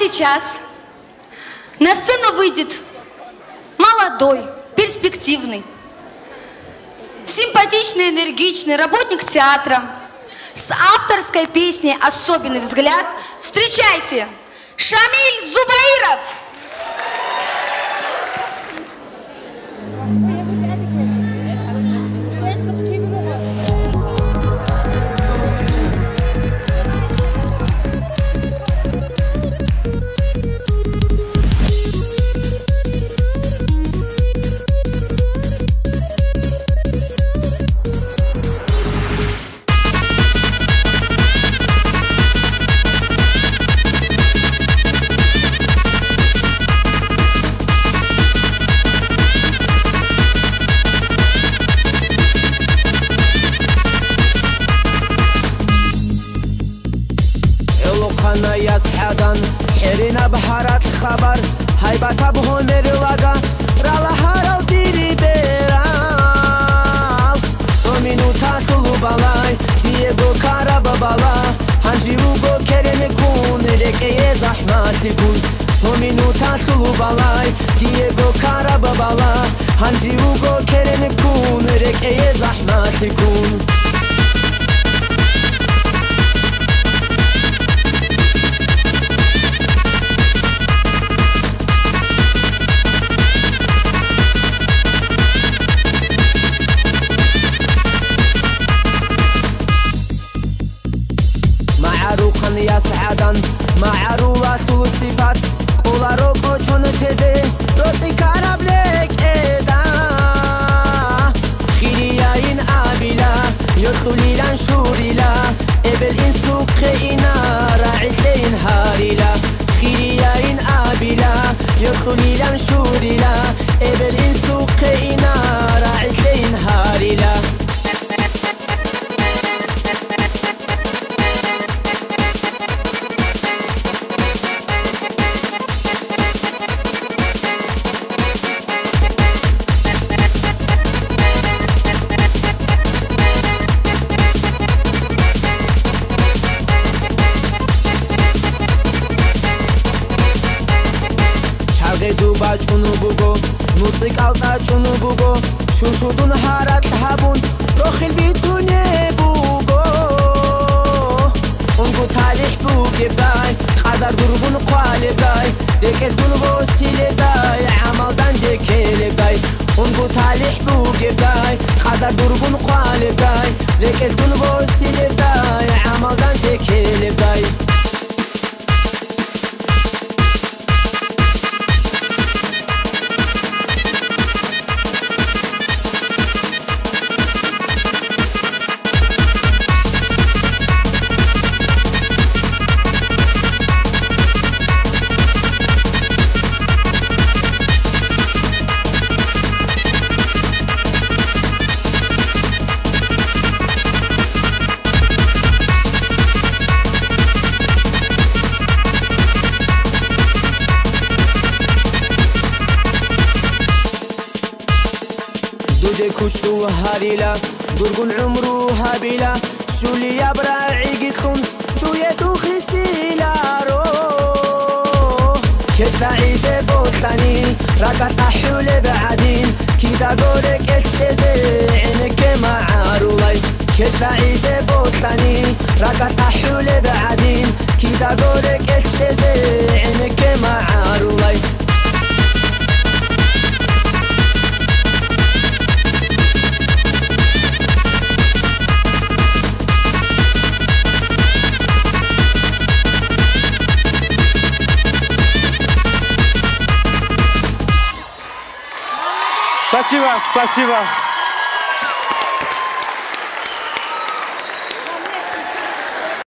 сейчас на сцену выйдет молодой, перспективный, симпатичный, энергичный работник театра с авторской песней «Особенный взгляд». Встречайте, Шамиль Зубаиров! يسحدن حرنا بحرات خبر هيبت بهنر لغا رالا هارو ديري بيرال سومينو تاخلو بالاي ديگو كارا بابالا هنجيوغو كرن كون ركي زحماتي كون سومينو تاخلو بالاي ديگو كارا بابالا هنجيوغو كرن كون ركي زحماتي كون يسعدن مع روح الصفات قولا روكو چون تزه روتي كارب لك ادا خيريين آبلا يطليلان شوريلا ابل انسوق خينا راعيتين هاريلا خيريين آبلا يطليلان شوريلا ابل انسوق خينا راعيتين هاريلا دوبا چونو بگو موسیقال تا چونو بگو شوشودون حرات هبون روخیل بیتونه بگو اونگو تالیح بگی بای قدر دربون قوالی بای دیکل دون وسیله بای عملدن دیکل بای اونگو تالیح بگی بای قدر دربون قوالی بای دیکل دون وسیله بای عملدن دیکل بای كوشتو هاريلا درقون عمرو هابيلا شولي يبرا عيقتون دويتو خسيلا رو كيشتا عيزة بوطلاني راكا تحولي بعدين كيدا قولك اتشيزي عينك معارولاي كيشتا عيزة بوطلاني راكا تحولي بعدين كيدا قولك اتشيزي عينك معارولاي Спасибо, спасибо.